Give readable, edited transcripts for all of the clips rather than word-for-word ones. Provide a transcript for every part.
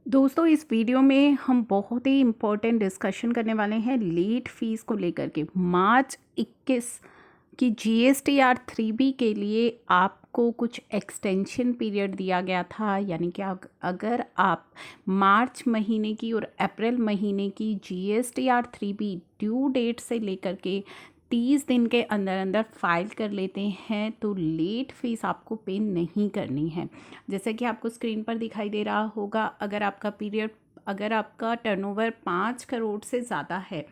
दोस्तों इस वीडियो में हम बहुत ही इम्पोर्टेंट डिस्कशन करने वाले हैं लेट फीस को लेकर के। मार्च 21 की GSTR 3B के लिए आपको कुछ एक्सटेंशन पीरियड दिया गया था, यानी कि अगर आप मार्च महीने की और अप्रैल महीने की GSTR 3B ड्यू डेट से लेकर के 30 दिन के अंदर अंदर फाइल कर लेते हैं तो लेट फीस आपको पे नहीं करनी है। जैसे कि आपको स्क्रीन पर दिखाई दे रहा होगा, अगर आपका टर्नओवर 5 करोड़ से ज़्यादा है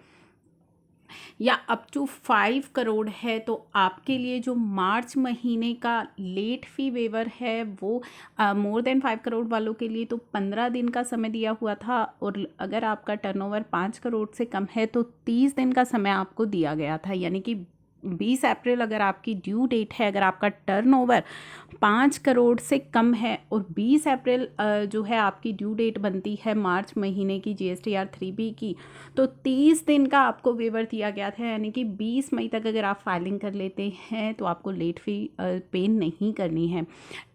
या अप टू 5 करोड़ है तो आपके लिए जो मार्च महीने का लेट फ़ी वेवर है वो मोर देन 5 करोड़ वालों के लिए तो 15 दिन का समय दिया हुआ था, और अगर आपका टर्नओवर 5 करोड़ से कम है तो 30 दिन का समय आपको दिया गया था। यानी कि 20 अप्रैल अगर आपकी ड्यू डेट है, अगर आपका टर्नओवर 5 करोड़ से कम है और 20 अप्रैल जो है आपकी ड्यू डेट बनती है मार्च महीने की GSTR 3B की, तो 30 दिन का आपको वेवर दिया गया था। यानी कि 20 मई तक अगर आप फाइलिंग कर लेते हैं तो आपको लेट फ़ी पे नहीं करनी है।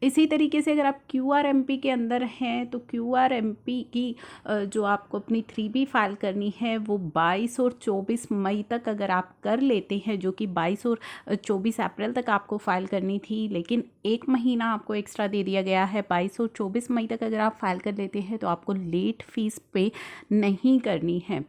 इसी तरीके से अगर आप QRMP के अंदर हैं तो QRMP की जो आपको अपनी 3B फाइल करनी है वो 22 और 24 मई तक अगर आप कर लेते हैं, जो कि 22 और 24 अप्रैल तक आपको फाइल करनी थी, लेकिन एक महीना आपको एक्स्ट्रा दे दिया गया है। 22 और 24 मई तक अगर आप फाइल कर लेते हैं तो आपको लेट फीस पे नहीं करनी है।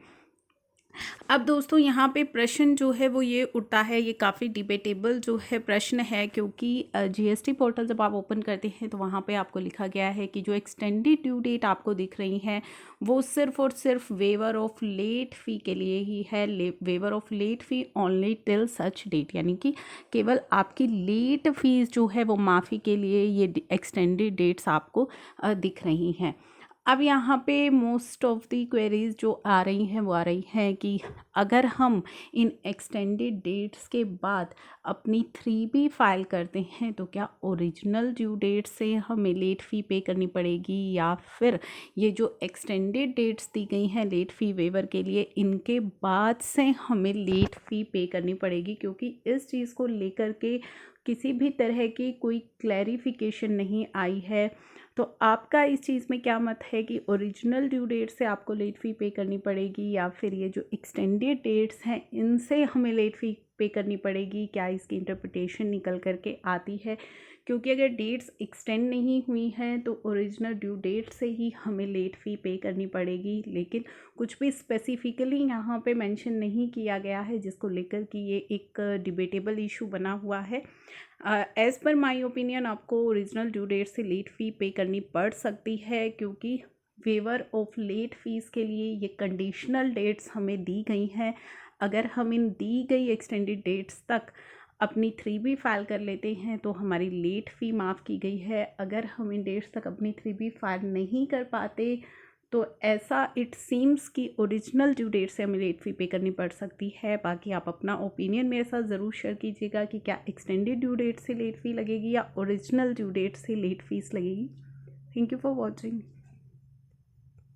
अब दोस्तों यहाँ पे प्रश्न जो है वो ये उठता है, ये काफ़ी डिबेटेबल जो है प्रश्न है, क्योंकि GST पोर्टल जब आप ओपन करते हैं तो वहाँ पे आपको लिखा गया है कि जो एक्सटेंडेड ड्यू डेट आपको दिख रही है वो सिर्फ और सिर्फ वेवर ऑफ लेट फ़ी के लिए ही है। Waiver of late fee only till such date, यानी कि केवल आपकी लेट फीस जो है वो माफ़ी के लिए ये एक्सटेंडेड डेट्स आपको दिख रही हैं। अब यहाँ पे मोस्ट ऑफ दी क्वेरीज जो आ रही हैं वो आ रही हैं कि अगर हम इन एक्सटेंडेड डेट्स के बाद अपनी 3B फाइल करते हैं तो क्या ओरिजिनल ड्यू डेट से हमें लेट फ़ी पे करनी पड़ेगी, या फिर ये जो एक्सटेंडेड डेट्स दी गई हैं लेट फ़ी वेवर के लिए इनके बाद से हमें लेट फ़ी पे करनी पड़ेगी। क्योंकि इस चीज़ को लेकर के किसी भी तरह की कोई क्लैरिफिकेशन नहीं आई है। तो आपका इस चीज़ में क्या मत है कि ओरिजिनल ड्यू डेट से आपको लेट फ़ी पे करनी पड़ेगी, या फिर ये जो एक्सटेंडेड डेट्स हैं इनसे हमें लेट फ़ी पे करनी पड़ेगी? क्या इसकी इंटरप्रिटेशन निकल करके आती है? क्योंकि अगर डेट्स एक्सटेंड नहीं हुई हैं तो ओरिजिनल ड्यू डेट से ही हमें लेट फ़ी पे करनी पड़ेगी, लेकिन कुछ भी स्पेसिफिकली यहाँ पे मेंशन नहीं किया गया है, जिसको लेकर कि ये एक डिबेटेबल इशू बना हुआ है। एज़ पर माई ओपिनियन आपको ओरिजिनल ड्यू डेट से लेट फ़ी पे करनी पड़ सकती है, क्योंकि वेवर ऑफ लेट फ़ीस के लिए ये कंडीशनल डेट्स हमें दी गई हैं। अगर हम इन दी गई एक्सटेंडेड डेट्स तक अपनी 3B फाइल कर लेते हैं तो हमारी लेट फ़ी माफ़ की गई है। अगर हम इन डेट्स तक अपनी 3B फाइल नहीं कर पाते तो ऐसा इट सीम्स कि ओरिजिनल ड्यू डेट से हमें लेट फ़ी पे करनी पड़ सकती है। बाकी आप अपना ओपिनियन मेरे साथ ज़रूर शेयर कीजिएगा कि क्या एक्सटेंडेड ड्यू डेट से लेट फ़ी लगेगी या ओरिजिनल ड्यू डेट से लेट फ़ीस लगेगी। Thank you for watching.